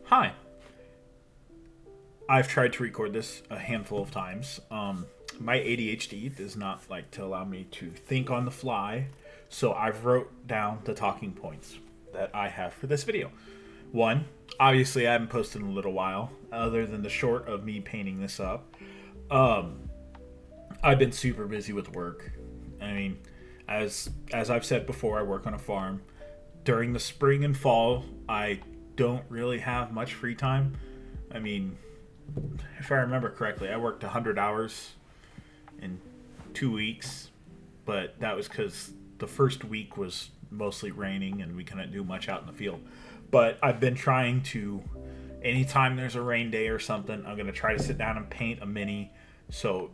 Hi. I've tried to record this a handful of times. My ADHD does not like to allow me to think on the fly, so I've wrote down the talking points that I have for this video. One, obviously I haven't posted in a little while, other than the short of me painting this up. I've been super busy with work. I mean, as I've said before, I work on a farm. During the spring and fall, I don't really have much free time. I mean, if I remember correctly, I worked 100 hours in 2 weeks, but that was because the first week was mostly raining and we couldn't do much out in the field. But I've been trying to, anytime there's a rain day or something, I'm going to try to sit down and paint a mini so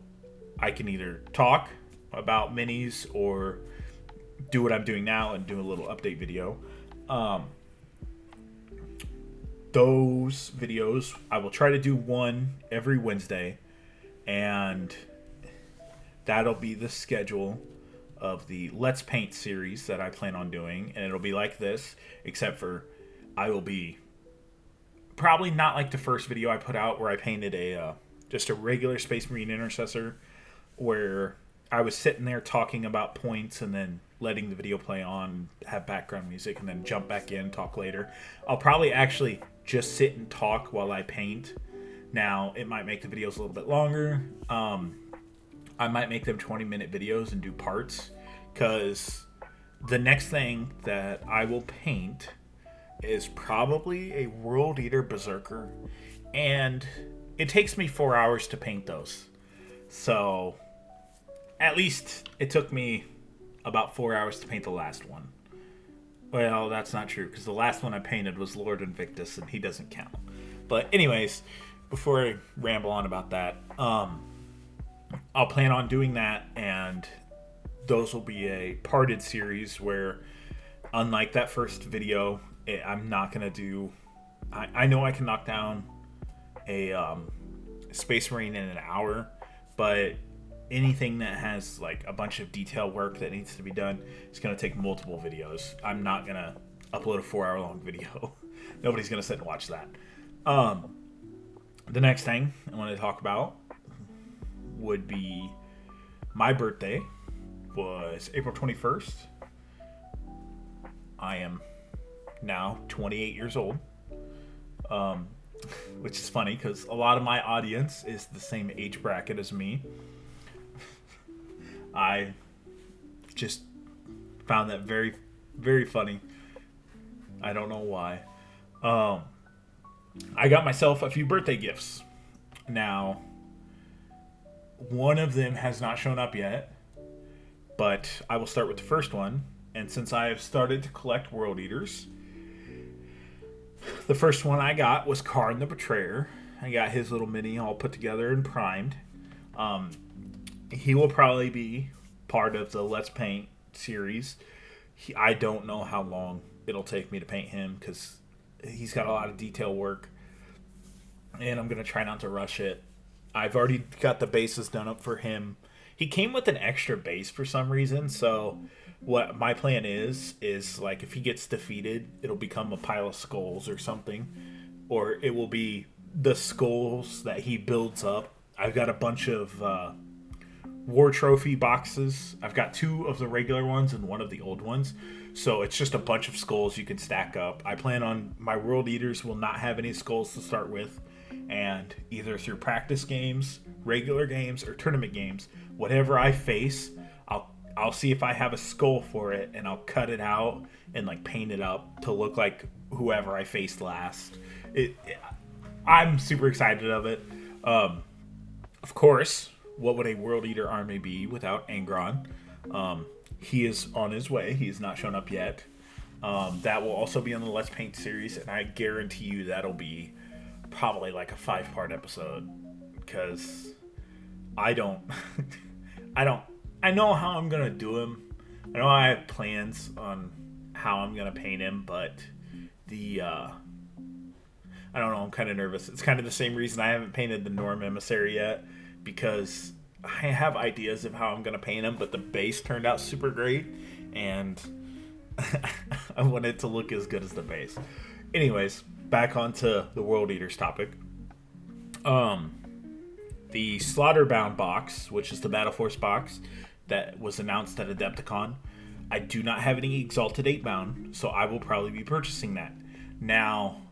I can either talk about minis or do what I'm doing now and do a little update video. Those videos, I will try to do one every Wednesday, and that'll be the schedule of the Let's Paint series that I plan on doing, and it'll be like this, except for I will be probably not like the first video I put out where I painted just a regular Space Marine Intercessor, where I was sitting there talking about points and then letting the video play on, have background music, and then jump back in, talk later. I'll probably actually just sit and talk while I paint. Now, it might make the videos a little bit longer. I might make them 20-minute videos and do parts, because the next thing that I will paint is probably a World Eater Berserker, and it takes me 4 hours to paint those. So, at least it took me about 4 hours to paint the last one. Well, that's not true, because the last one I painted was Lord Invictus, and he doesn't count. But anyways, before I ramble on about that, I'll plan on doing that, and those will be a parted series where, unlike that first video, I'm not going to do... I know I can knock down a Space Marine in an hour, but anything that has like a bunch of detail work that needs to be done is going to take multiple videos. I'm not going to upload a 4 hour long video. Nobody's going to sit and watch that. The next thing I want to talk about would be my birthday was April 21st. I am now 28 years old, which is funny because a lot of my audience is the same age bracket as me. I just found that very, very funny. I don't know why. I got myself a few birthday gifts. Now, one of them has not shown up yet, but I will start with the first one. And since I have started to collect World Eaters, the first one I got was Karn the Betrayer. I got his little mini all put together and primed. He will probably be part of the Let's Paint series. I don't know how long it'll take me to paint him because he's got a lot of detail work, and I'm going to try not to rush it. I've already got the bases done up for him. He came with an extra base for some reason, so what my plan is like if he gets defeated, it'll become a pile of skulls or something, or it will be the skulls that he builds up. I've got a bunch of war trophy boxes. I've got 2 of the regular ones and 1 of the old ones, so it's just a bunch of skulls you can stack up. I plan on my World Eaters will not have any skulls to start with, and either through practice games, regular games, or tournament games, whatever I face, I'll see if I have a skull for it, and I'll cut it out and like paint it up to look like whoever I faced last. I'm super excited of it. Of course, what would a World Eater army be without Angron? He is on his way. He has not shown up yet. That will also be on the Let's Paint series, and I guarantee you that'll be probably like a 5-part episode, because I know how I'm gonna do him. I know I have plans on how I'm gonna paint him, but I don't know, I'm kind of nervous. It's kind of the same reason I haven't painted the Norm Emissary yet, because I have ideas of how I'm going to paint him, but the base turned out super great, and I want it to look as good as the base. Anyways, back onto the World Eaters topic. The Slaughterbound box, which is the Battle Force box that was announced at Adepticon. I do not have any Exalted 8 bound, so I will probably be purchasing that. Now,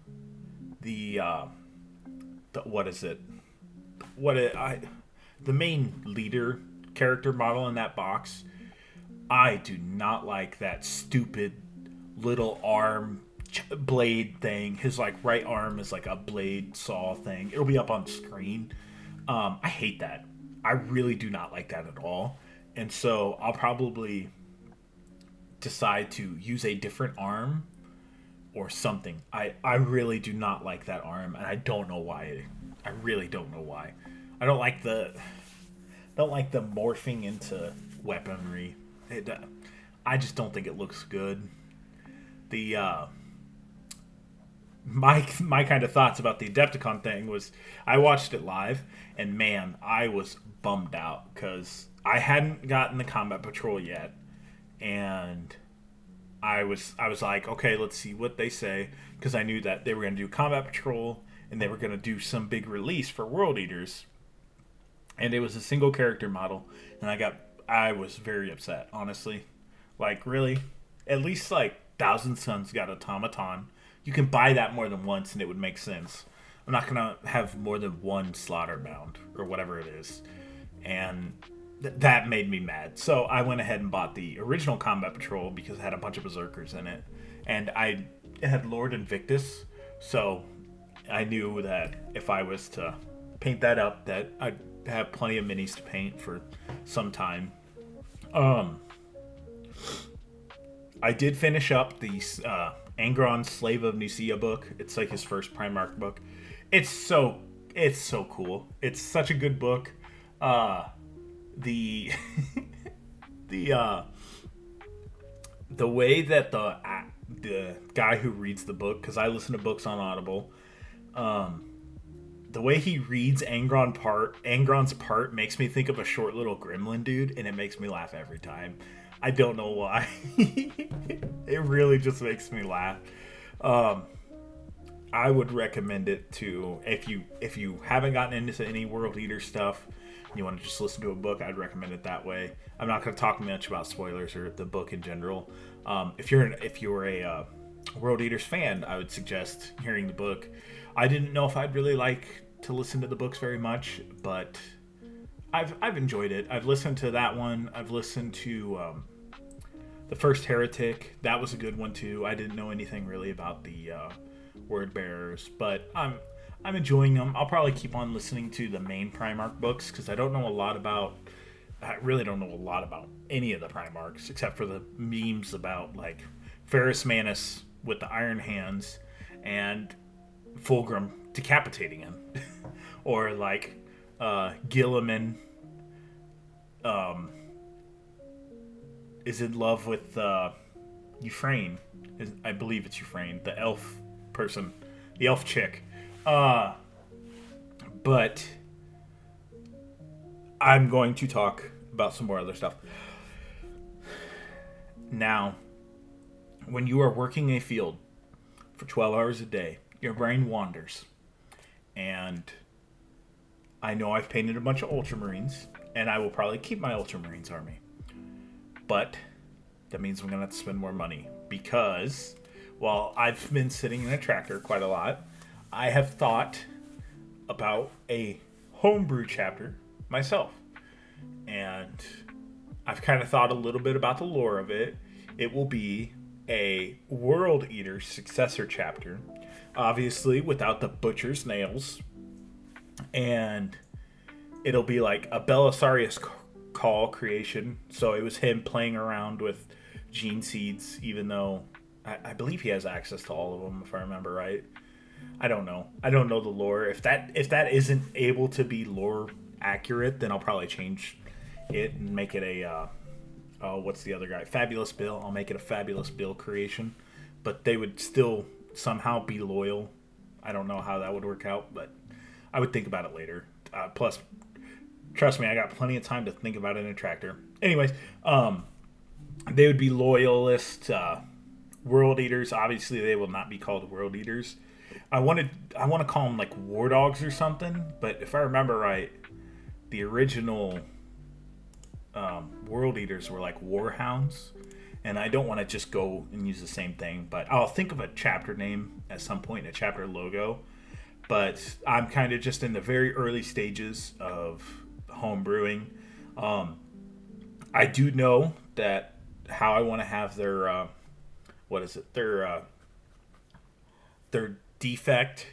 the what is it? The main leader character model in that box, I do not like that stupid little arm blade thing. His like right arm is like a blade saw thing. It'll be up on screen. I hate that. I really do not like that at all. And so I'll probably decide to use a different arm or something. I really do not like that arm, and I don't know why. I really don't know why. I don't like the morphing into weaponry. I just don't think it looks good. The my kind of thoughts about the Adepticon thing was I watched it live, and man, I was bummed out because I hadn't gotten the combat patrol yet, and I was like, okay, let's see what they say, because I knew that they were going to do combat patrol and they were going to do some big release for World Eaters, and it was a single character model, and I was very upset, honestly. Like, really? At least like Thousand Suns got automaton. You can buy that more than once and it would make sense. I'm not gonna have more than one Slaughterbound or whatever it is, and that made me mad. So I went ahead and bought the original Combat Patrol because it had a bunch of Berserkers in it, and I had Lord Invictus, so I knew that if I was to paint that up, that I'd have plenty of minis to paint for some time. I did finish up the Angron Slave of Nicaea book. It's like his first Primarch book. It's so cool. It's such a good book. The the way that the guy who reads the book, because I listen to books on Audible, the way he reads Angron's part makes me think of a short little gremlin dude, and it makes me laugh every time. I don't know why. It really just makes me laugh. I would recommend it to, if you haven't gotten into any World Eater stuff, and you want to just listen to a book, I'd recommend it that way. I'm not going to talk much about spoilers or the book in general. If you're a World Eaters fan, I would suggest hearing the book. I didn't know if I'd really like to listen to the books very much, but I've enjoyed it. I've listened to that one. I've listened to the First Heretic. That was a good one too. I didn't know anything really about the Word Bearers, but I'm enjoying them. I'll probably keep on listening to the main Primarch books because I really don't know a lot about any of the Primarchs except for the memes about like Ferrus Manus with the iron hands and Fulgrim decapitating him, or like Gilliman is in love with Euphraine. I believe it's Euphraine, the elf person, the elf chick. But I'm going to talk about some more other stuff. Now, when you are working a field for 12 hours a day, your brain wanders. And I know I've painted a bunch of Ultramarines, and I will probably keep my Ultramarines army. But that means I'm going to have to spend more money because while I've been sitting in a tractor quite a lot, I have thought about a homebrew chapter myself. And I've kind of thought a little bit about the lore of it. It will be a World Eater successor chapter, obviously without the butcher's nails. And it'll be like a Belisarius Call creation. So it was him playing around with gene seeds, even though I believe he has access to all of them, if I remember right. I don't know the lore. If that isn't able to be lore accurate, then I'll probably change it and make it a what's the other guy? Fabulous Bill. I'll make it a Fabulous Bill creation, but they would still somehow be loyal. I don't know how that would work out, but I would think about it later. Plus, trust me, I got plenty of time to think about it in a tractor. Anyways, they would be loyalist World Eaters. Obviously, they will not be called World Eaters. I want to call them like war dogs or something. But if I remember right, the original world eaters were like war hounds, and I don't want to just go and use the same thing. But I'll think of a chapter name at some point, a chapter logo. But I'm kind of just in the very early stages of home brewing. I do know that how I want to have their their defect,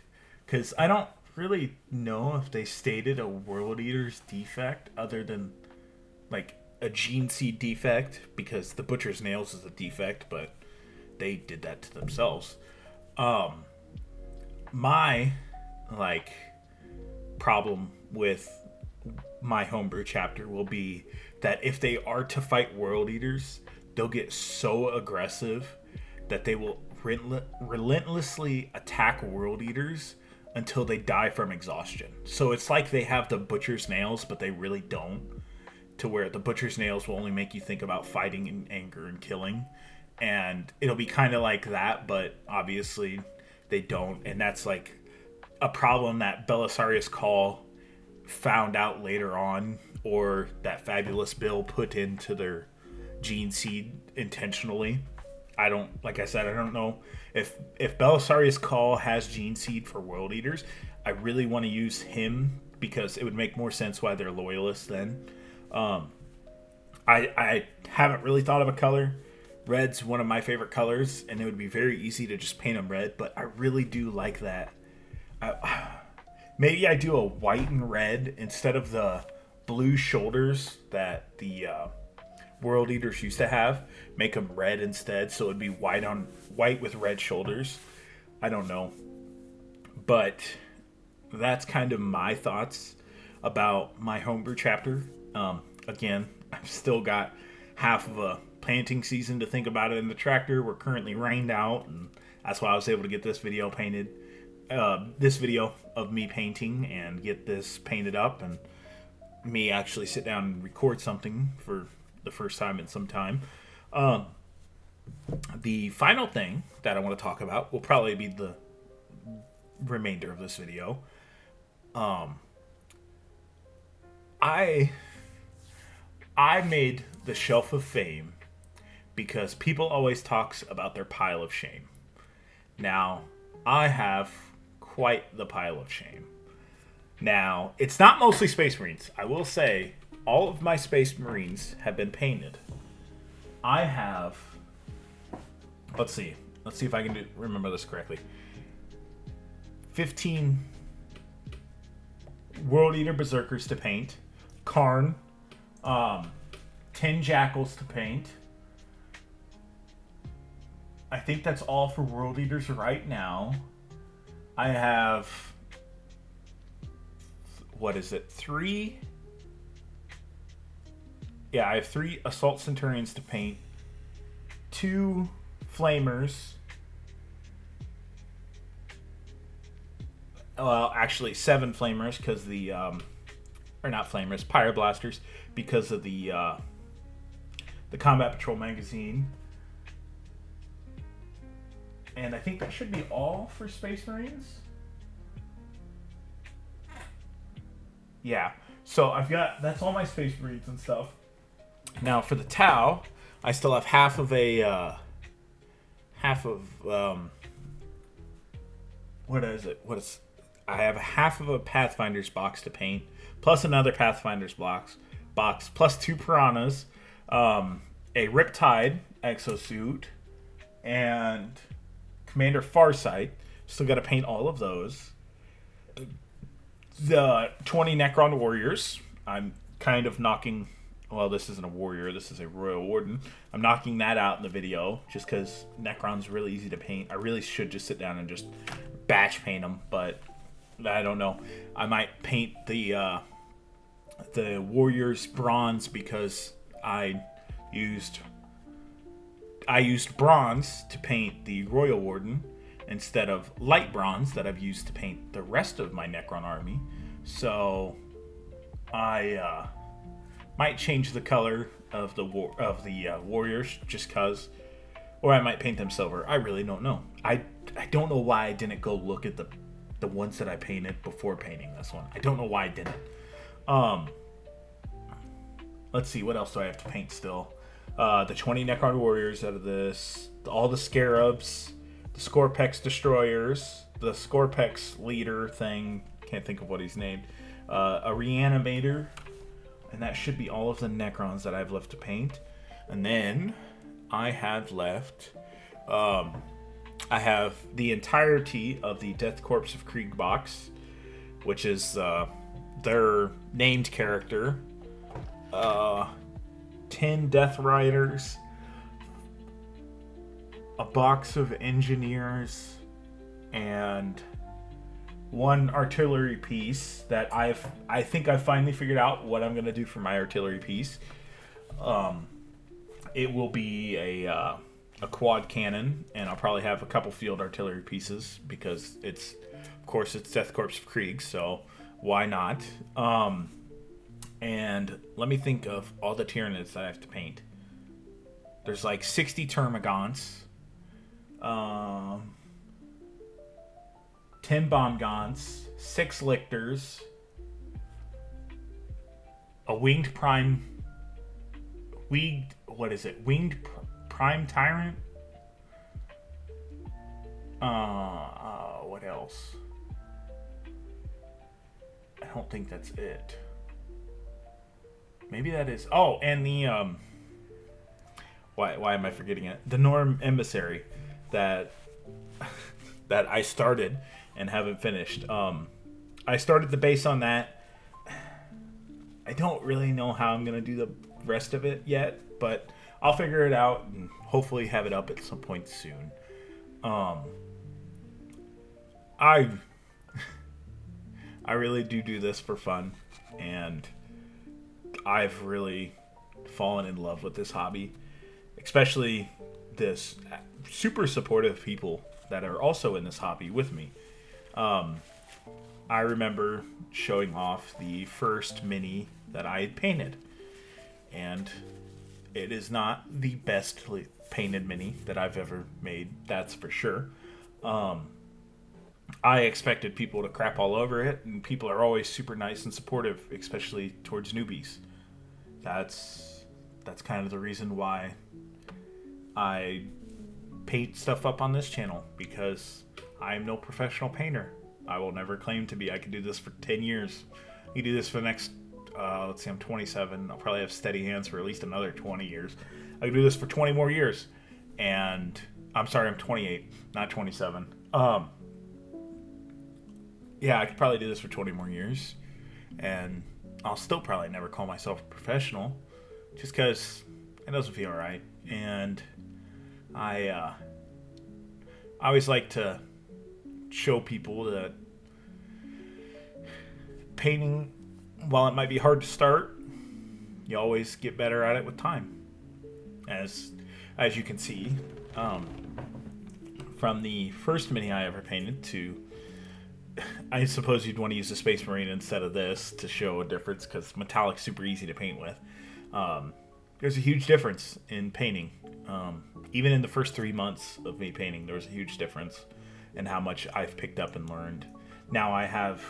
because I don't really know if they stated a world eater's defect other than like a gene seed defect, because the butcher's nails is a defect, but they did that to themselves. My like problem with my homebrew chapter will be that if they are to fight world eaters, they'll get so aggressive that they will relentlessly attack world eaters until they die from exhaustion. So it's like they have the butcher's nails, but they really don't, to where the butcher's nails will only make you think about fighting and anger and killing. And it'll be kind of like that, but obviously they don't. And that's like a problem that Belisarius Call found out later on, or that Fabulous Bill put into their gene seed intentionally. Like I said, I don't know if Belisarius Call has gene seed for world eaters. I really want to use him because it would make more sense why they're loyalists then. I haven't really thought of a color. Red's one of my favorite colors, and it would be very easy to just paint them red, but I really do like that. Maybe I do a white and red instead of the blue shoulders that the world eaters used to have. Make them red instead, so it'd be white with red shoulders. I don't know, but that's kind of my thoughts about my homebrew chapter. Again, I've still got half of a planting season to think about it in the tractor. We're currently rained out, and that's why I was able to get this video painted. This video of me painting and get this painted up, and me actually sit down and record something for the first time in some time. The final thing that I want to talk about will probably be the remainder of this video. I made the Shelf of Fame because people always talks about their pile of shame. Now, I have quite the pile of shame. Now, it's not mostly Space Marines. I will say all of my Space Marines have been painted. I have, let's see if I can remember this correctly. 15 World Eater Berserkers to paint, Karn, 10 Jackals to paint. I think that's all for World Eaters right now. I have, three? Yeah, I have 3 Assault Centurions to paint, 2 Flamers. Well, actually 7 Flamers because or not Flamers, Pyroblasters, because of the Combat Patrol magazine. And I think that should be all for Space Marines. Yeah, so that's all my Space Marines and stuff. Now for the Tau, I still have half of I have half of a Pathfinder's box to paint, plus another Pathfinder's box, plus 2 Piranhas, a Riptide exosuit, and Commander Farsight. Still got to paint all of those. The 20 Necron Warriors. I'm kind of knocking... Well, this isn't a warrior. This is a Royal Warden. I'm knocking that out in the video just because Necron's really easy to paint. I really should just sit down and just batch paint them, but I don't know. I might paint the Warriors bronze because I used bronze to paint the Royal Warden instead of light bronze that I've used to paint the rest of my Necron army. So I might change the color of the warriors just cause, or I might paint them silver. I really don't know. I I don't know why I didn't go look at the ones that I painted before painting this one. I don't know why I didn't. Let's see, what else do I have to paint still? The 20 Necron Warriors out of this, all the Scarabs, the Scorpex Destroyers, the Scorpex Leader thing, can't think of what he's named, a Reanimator, and that should be all of the Necrons that I've left to paint. And then I have left, I have the entirety of the Death Corpse of Krieg box, which is their named character, 10 Death Riders, a box of Engineers, and one artillery piece that I think I've finally figured out what I'm gonna do for my artillery piece. It will be a quad cannon, and I'll probably have a couple field artillery pieces because it's, of course, it's Death Corps of Krieg, so why not? And let me think of all the Tyranids that I have to paint. There's like 60 Termagants, 10 Bombgons, 6 Lictors, a Winged Prime... Winged Prime Tyrant? What else? I don't think that's it. Maybe that is... Oh, and the... Why am I forgetting it? The Norm Emissary that I started and haven't finished. I started the base on that. I don't really know how I'm going to do the rest of it yet, but I'll figure it out and hopefully have it up at some point soon. I really do this for fun, and I've really fallen in love with this hobby, especially this super supportive people that are also in this hobby with me. I remember showing off the first mini that I had painted, and it is not the best painted mini that I've ever made, that's for sure. I expected people to crap all over it, and people are always super nice and supportive, especially towards newbies. That's kind of the reason why I paint stuff up on this channel, because I'm no professional painter. I will never claim to be. I could do this for 10 years. I could do this for the next, let's see, I'm 27. I'll probably have steady hands for at least another 20 years. I could do this for 20 more years. And, I'm sorry, I'm 28, not 27. Yeah, I could probably do this for 20 more years. And I'll still probably never call myself a professional, just because it doesn't feel right. And I always like to show people that painting, while it might be hard to start, you always get better at it with time. As you can see, from the first mini I ever painted to, I suppose you'd want to use a Space Marine instead of this to show a difference, because metallic's super easy to paint with. There's a huge difference in painting. Even in the first 3 months of me painting, there was a huge difference in how much I've picked up and learned. Now I have,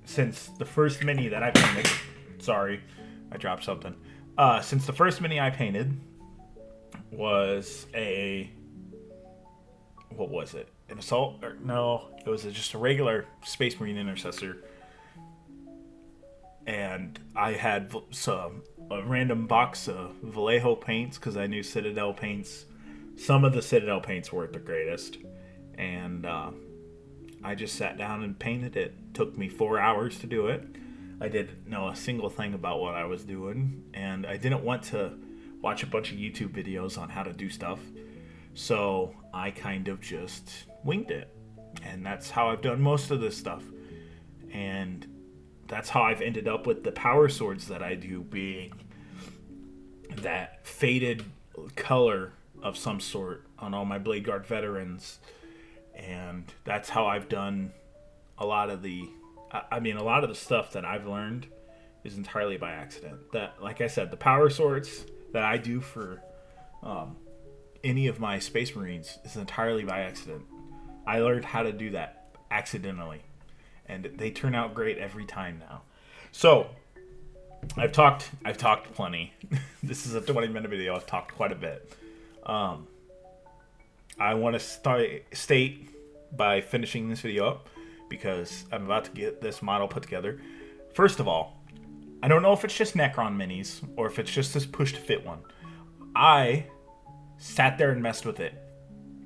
since the first mini that I painted, sorry, I dropped something. Since the first mini I painted was what was it? An assault? No, it was just a regular Space Marine Intercessor. And I had a random box of Vallejo paints, because I knew Citadel paints. Some of the Citadel paints weren't the greatest. And I just sat down and painted it. It took me 4 hours to do it. I didn't know a single thing about what I was doing, and I didn't want to watch a bunch of YouTube videos on how to do stuff. So I kind of just winged it. And that's how I've done most of this stuff. And that's how I've ended up with the power swords that I do, being that faded color of some sort on all my Blade Guard veterans. And that's how I've done a lot of the stuff that I've learned is entirely by accident. That, like I said, the power swords that I do for any of my Space Marines is entirely by accident. I learned how to do that accidentally, and they turn out great every time now. So I've talked plenty. This is a 20-minute video. I've talked quite a bit. I want to state by finishing this video up, because I'm about to get this model put together. First of all, I don't know if it's just Necron minis or if it's just this push to fit one. I sat there and messed with it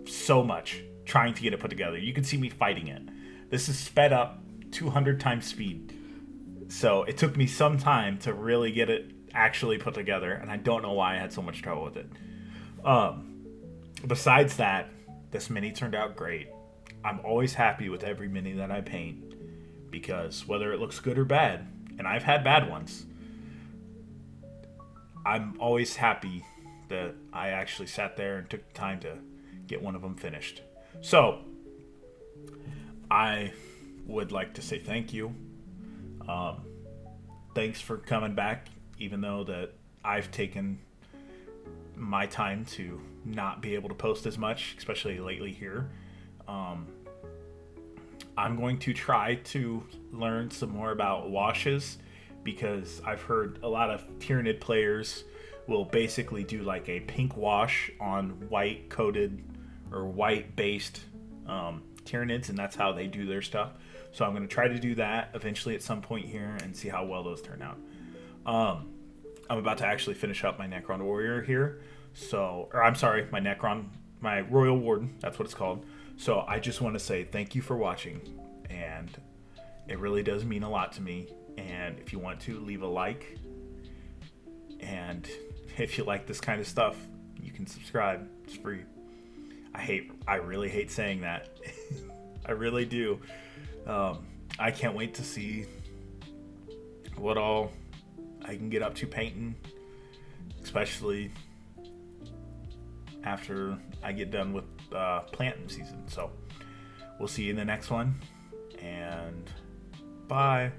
so much trying to get it put together. You can see me fighting it. This is sped up 200 times speed. So it took me some time to really get it actually put together, and I don't know why I had so much trouble with it. Besides that, this mini turned out great. I'm always happy with every mini that I paint, because whether it looks good or bad, and I've had bad ones, I'm always happy that I actually sat there and took the time to get one of them finished. So I would like to say thank you. Thanks for coming back, even though that I've taken my time to not be able to post as much, especially lately here. I'm going to try to learn some more about washes, because I've heard a lot of Tyranid players will basically do like a pink wash on white coated or white based Tyranids, and that's how they do their stuff. So I'm going to try to do that eventually at some point here and see how well those turn out. I'm about to actually finish up my Necron Warrior here. My Royal Warden, that's what it's called. So I just want to say thank you for watching, and it really does mean a lot to me. And if you want to, leave a like, and if you like this kind of stuff, you can subscribe. It's free. I really hate saying that. I really do. I can't wait to see what all I can get up to painting, especially after I get done with planting season. So we'll see you in the next one, and bye.